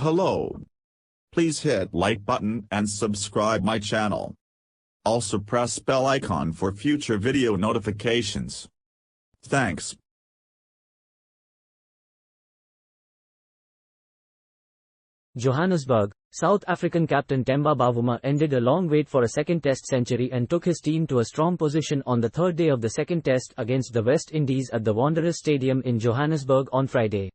Hello. Please hit like button and subscribe my channel. Also press bell icon for future video notifications. Thanks. Johannesburg, South African captain Temba Bavuma ended a long wait for a second test century and took his team to a strong position on the third day of the second test against the West Indies at the Wanderers Stadium in Johannesburg on Friday.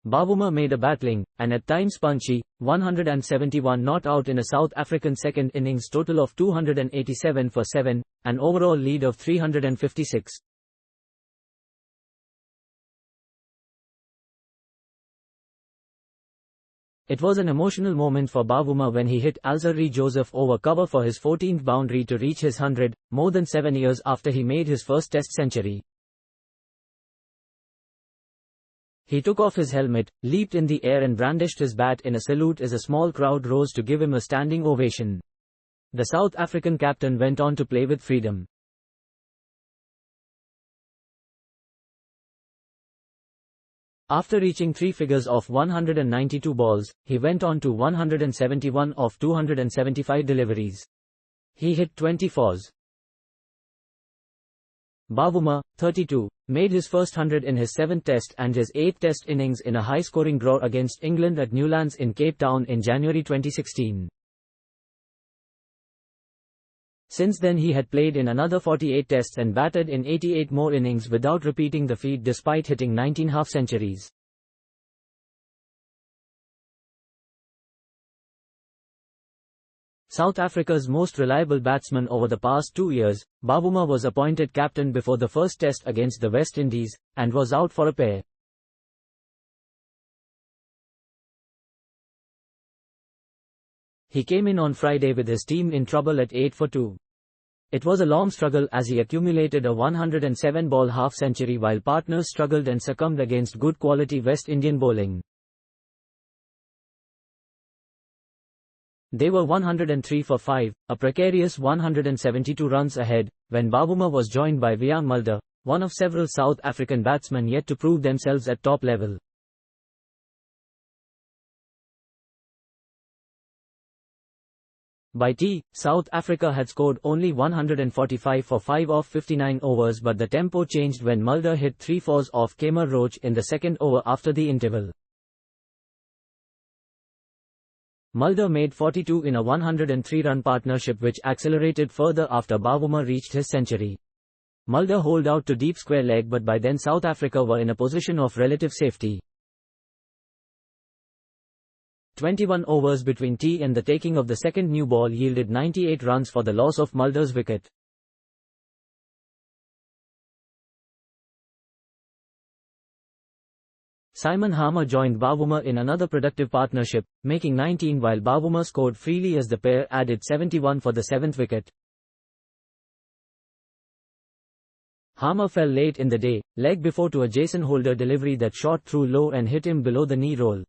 Bavuma made a battling, and at times punchy, 171 not out in a South African second innings total of 287 for 7, an overall lead of 356. It was an emotional moment for Bavuma when he hit Alzarri Joseph over cover for his 14th boundary to reach his 100, more than 7 years after he made his first test century. He took off his helmet, leaped in the air and brandished his bat in a salute as a small crowd rose to give him a standing ovation. The South African captain went on to play with freedom. After reaching three figures of 192 balls, he went on to 171 of 275 deliveries. He hit 20 fours. Bavuma, 32, made his first 100 in his 7th test and his 8th test innings in a high-scoring draw against England at Newlands in Cape Town in January 2016. Since then he had played in another 48 tests and batted in 88 more innings without repeating the feat despite hitting 19 half-centuries. South Africa's most reliable batsman over the past 2 years, Bavuma was appointed captain before the first test against the West Indies, and was out for a pair. He came in on Friday with his team in trouble at 8 for 2. It was a long struggle as he accumulated a 107-ball half-century while partners struggled and succumbed against good quality West Indian bowling. They were 103 for 5, a precarious 172 runs ahead, when Bavuma was joined by Mulder, one of several South African batsmen yet to prove themselves at top level. By tea, South Africa had scored only 145 for 5 off 59 overs, but the tempo changed when Mulder hit 3 fours off Kemar Roach in the second over after the interval. Mulder made 42 in a 103-run partnership which accelerated further after Bavuma reached his century. Mulder holed out to deep square leg, but by then South Africa were in a position of relative safety. 21 overs between tea and the taking of the second new ball yielded 98 runs for the loss of Mulder's wicket. Simon Harmer joined Bavuma in another productive partnership, making 19 while Bavuma scored freely as the pair added 71 for the 7th wicket. Harmer fell late in the day, leg before to a Jason Holder delivery that shot through low and hit him below the knee roll.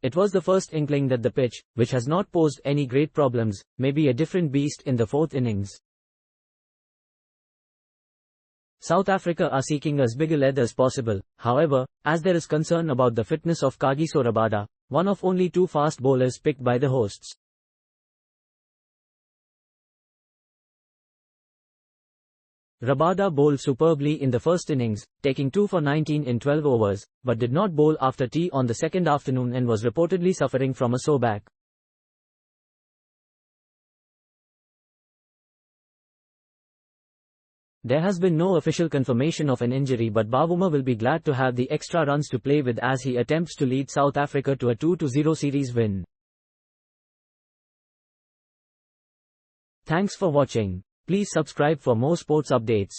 It was the first inkling that the pitch, which has not posed any great problems, may be a different beast in the 4th innings. South Africa are seeking as big a lead as possible, however, as there is concern about the fitness of Kagiso Rabada, one of only 2 fast bowlers picked by the hosts. Rabada bowled superbly in the first innings, taking 2 for 19 in 12 overs, but did not bowl after tea on the second afternoon and was reportedly suffering from a sore back. There has been no official confirmation of an injury, but Bavuma will be glad to have the extra runs to play with as he attempts to lead South Africa to a 2-0 series win. Thanks for watching. Please subscribe for more sports updates.